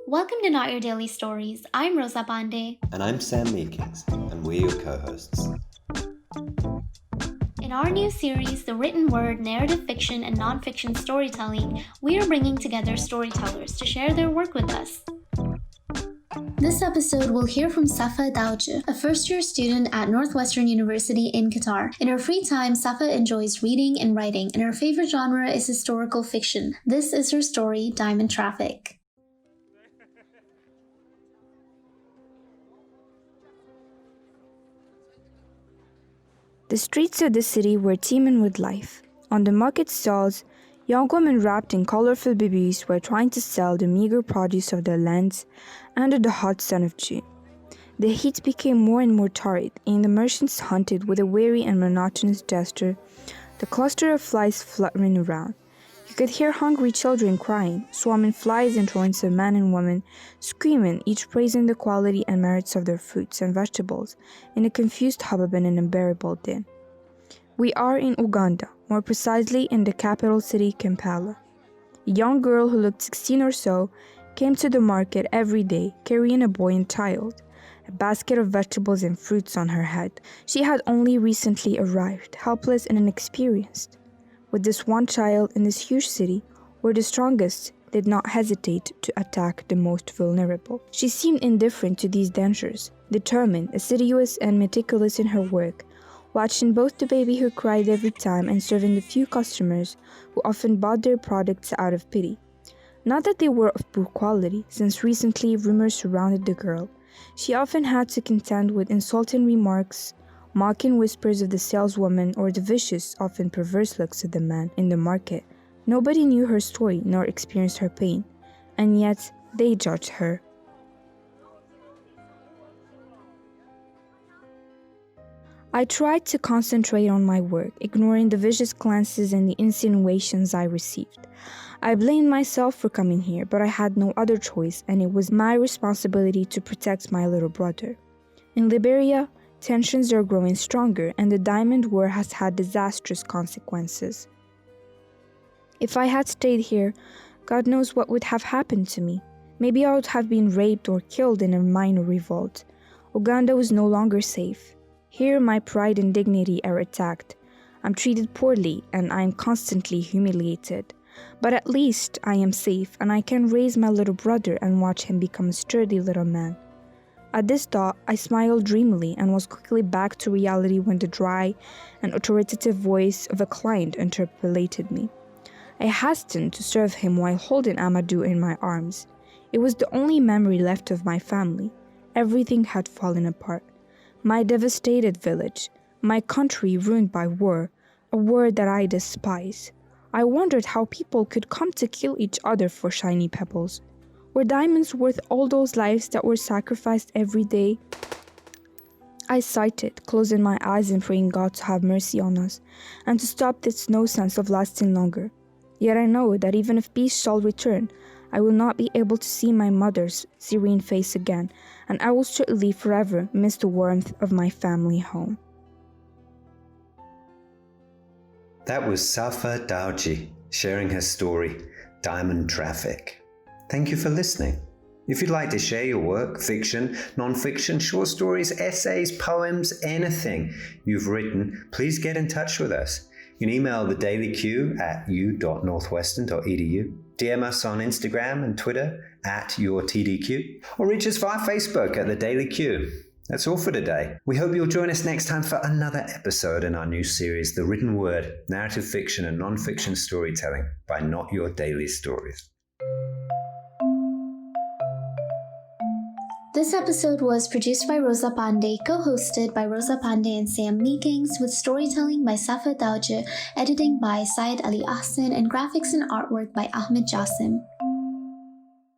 Welcome to Not Your Daily Stories. I'm Rosa Pandey. And I'm Sam Meekins, and we're your co-hosts. In our new series, The Written Word, Narrative Fiction and Nonfiction Storytelling, we are bringing together storytellers to share their work with us. This episode, we'll hear from Safae Daoudi, a first-year student at Northwestern University in Qatar. In her free time, Safae enjoys reading and writing, and her favorite genre is historical fiction. This is her story, Diamond Traffic. The streets of the city were teeming with life. On the market stalls, young women wrapped in colorful babies were trying to sell the meager produce of their lands under the hot sun of June. The heat became more and more torrid, and the merchants hunted with a weary and monotonous gesture the cluster of flies fluttering around. You could hear hungry children crying, swarming flies in torrents of men and women, screaming, each praising the quality and merits of their fruits and vegetables, in a confused hubbub and an unbearable din. We are in Uganda, more precisely in the capital city, Kampala. A young girl who looked 16 or so came to the market every day, carrying a boy and child, a basket of vegetables and fruits on her head. She had only recently arrived, helpless and inexperienced. With this one child in this huge city, where the strongest did not hesitate to attack the most vulnerable. She seemed indifferent to these dangers, determined, assiduous and meticulous in her work, watching both the baby who cried every time and serving the few customers who often bought their products out of pity. Not that they were of poor quality, since recently rumors surrounded the girl. She often had to contend with insulting remarks, mocking whispers of the saleswoman, or the vicious, often perverse looks of the man in the market. Nobody knew her story nor experienced her pain, and yet they judged her. I tried to concentrate on my work, ignoring the vicious glances and the insinuations I received. I blamed myself for coming here, but I had no other choice, and it was my responsibility to protect my little brother. In Liberia, tensions are growing stronger, and the diamond war has had disastrous consequences. If I had stayed here, God knows what would have happened to me. Maybe I would have been raped or killed in a minor revolt. Uganda was no longer safe. Here my pride and dignity are attacked. I'm treated poorly, and I am constantly humiliated. But at least I am safe, and I can raise my little brother and watch him become a sturdy little man. At this thought, I smiled dreamily and was quickly back to reality when the dry and authoritative voice of a client interpellated me. I hastened to serve him while holding Amadou in my arms. It was the only memory left of my family. Everything had fallen apart. My devastated village, my country ruined by war, a war that I despise. I wondered how people could come to kill each other for shiny pebbles. Were diamonds worth all those lives that were sacrificed every day? I sighed, closing my eyes and praying God to have mercy on us, and to stop this nonsense of lasting longer. Yet I know that even if peace shall return, I will not be able to see my mother's serene face again, and I will certainly forever miss the warmth of my family home. That was Safae Daoudi sharing her story, Diamond Traffic. Thank you for listening. If you'd like to share your work, fiction, non-fiction, short stories, essays, poems, anything you've written, please get in touch with us. You can email the Daily Q at u.northwestern.edu, DM us on Instagram and Twitter at yourtdq, or reach us via Facebook at the Daily Q. That's all for today. We hope you'll join us next time for another episode in our new series, The Written Word, Narrative Fiction and Nonfiction Storytelling by Not Your Daily Stories. This episode was produced by Rosa Pandey, co-hosted by Rosa Pandey and Sam Meekins, with storytelling by Safae Daoudi, editing by Syed Ali Ahsan, and graphics and artwork by Ahmed Jassim.